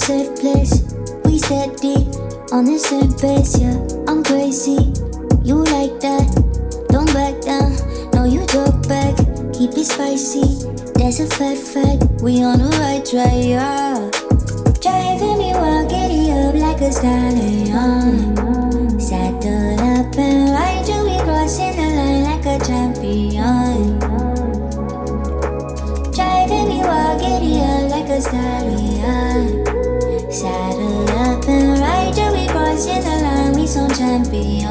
safe place. We steady on the same pace, yeah. I'm crazy, you like that? Don't back down, no you drop back. Keep it spicy, that's a fact. We on the right track, yeah. Driving me wild, giddy up like a stallion. Saddle up and ride you, we crossing the line like a champion. Driving me wild, giddy up like a stallion. Saddle up and ride you, we crossing the line, we some champion.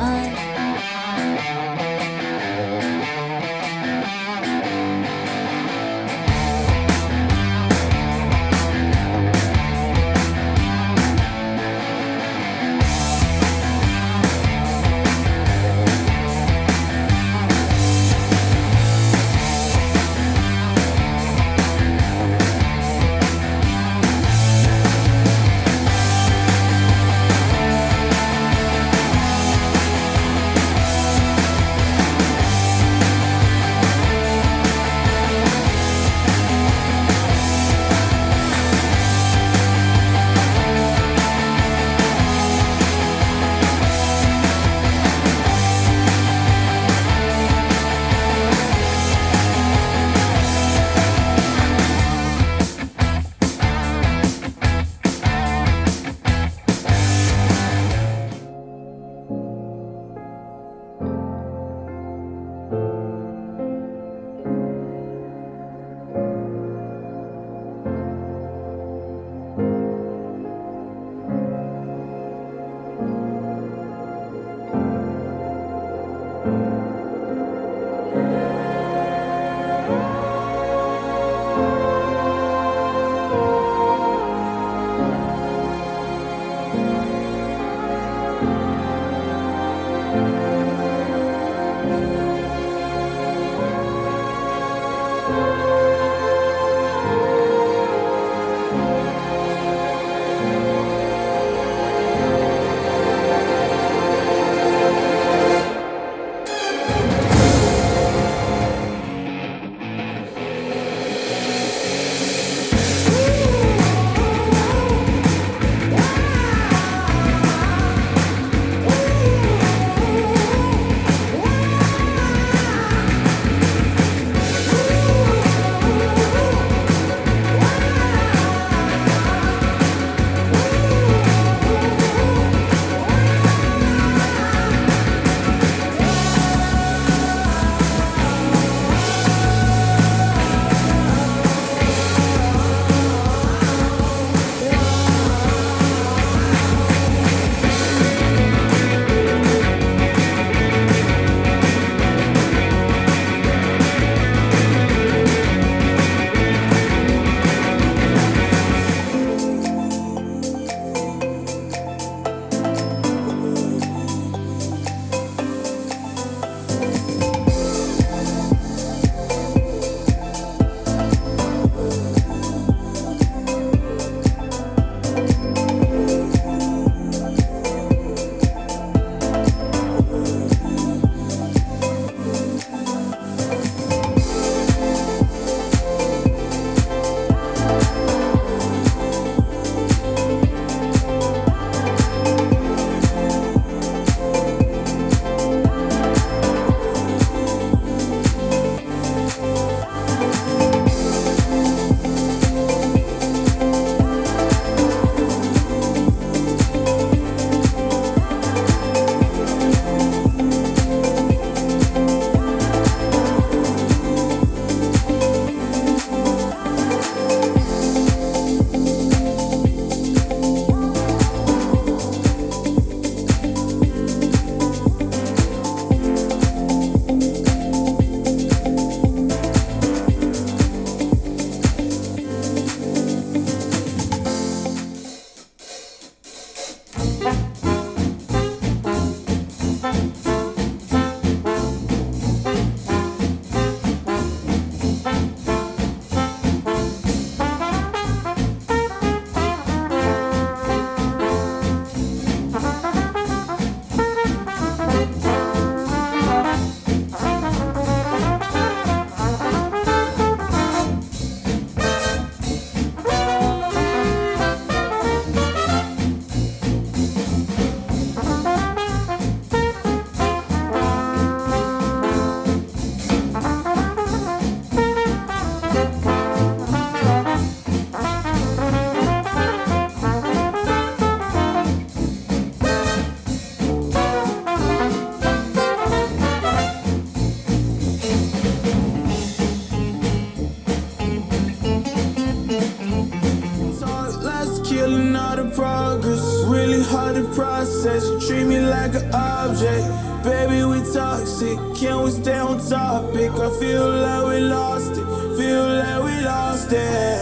like an object. Baby, we toxic, can we stay on topic? I feel like we lost it, feel like we lost it.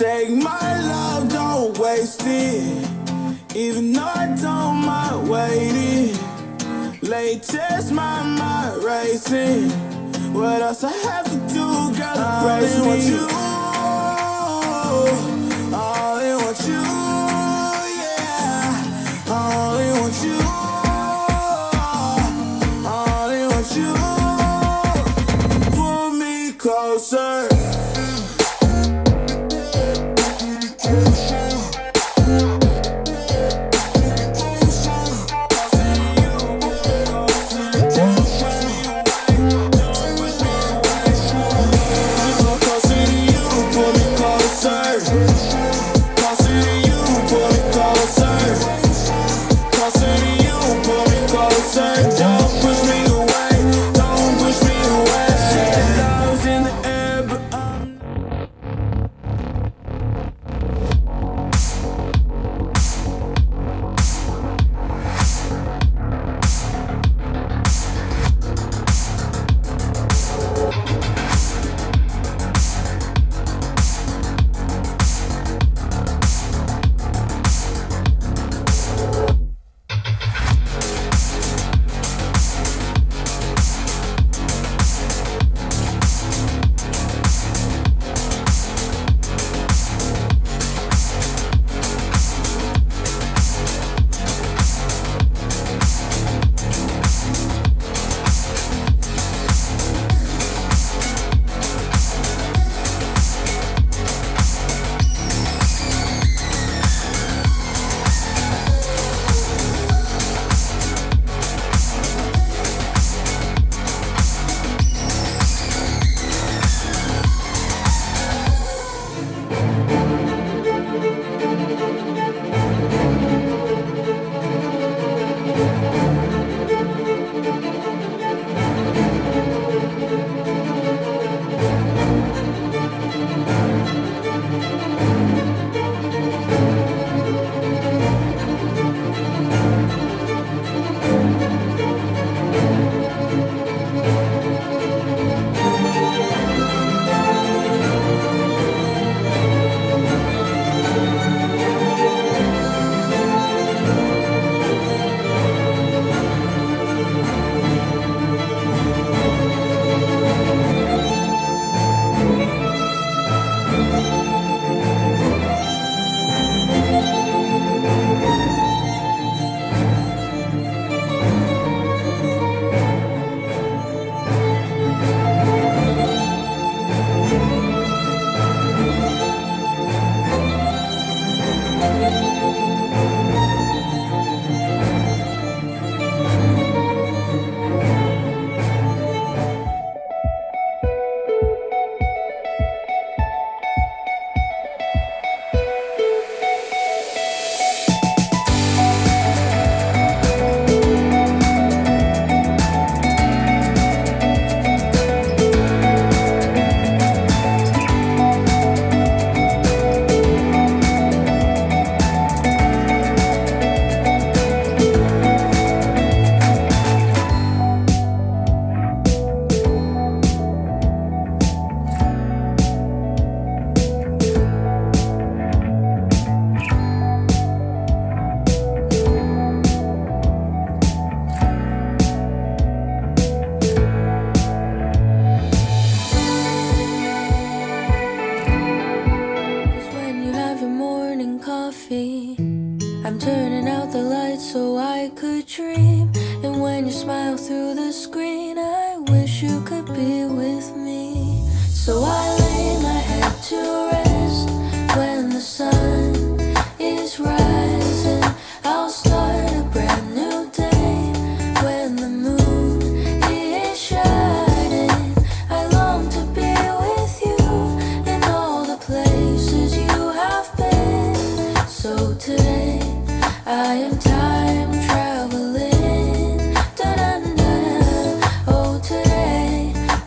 Take my love, don't waste it, even though I don't mind waiting. Latest, my mind racing. What else I have to do, girl, to praise me? Want you, I only want you, yeah. I only want you, I only want you. Pull me closer.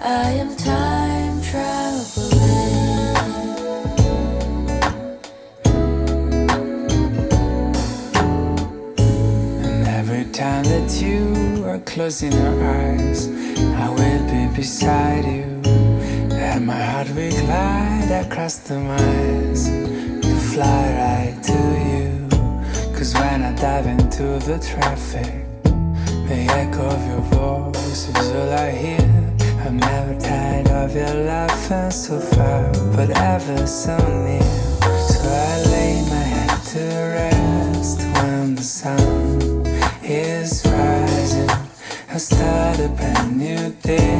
I am time traveling. time that you are closing your eyes, I will be beside you, and my heart will glide across the miles to fly right to you. Cause when I dive into the traffic, the echo of your voice is all I hear. I'm never tired of your laughing so far, but ever so near. So I lay my head to rest when the sun is rising. I start a brand new day.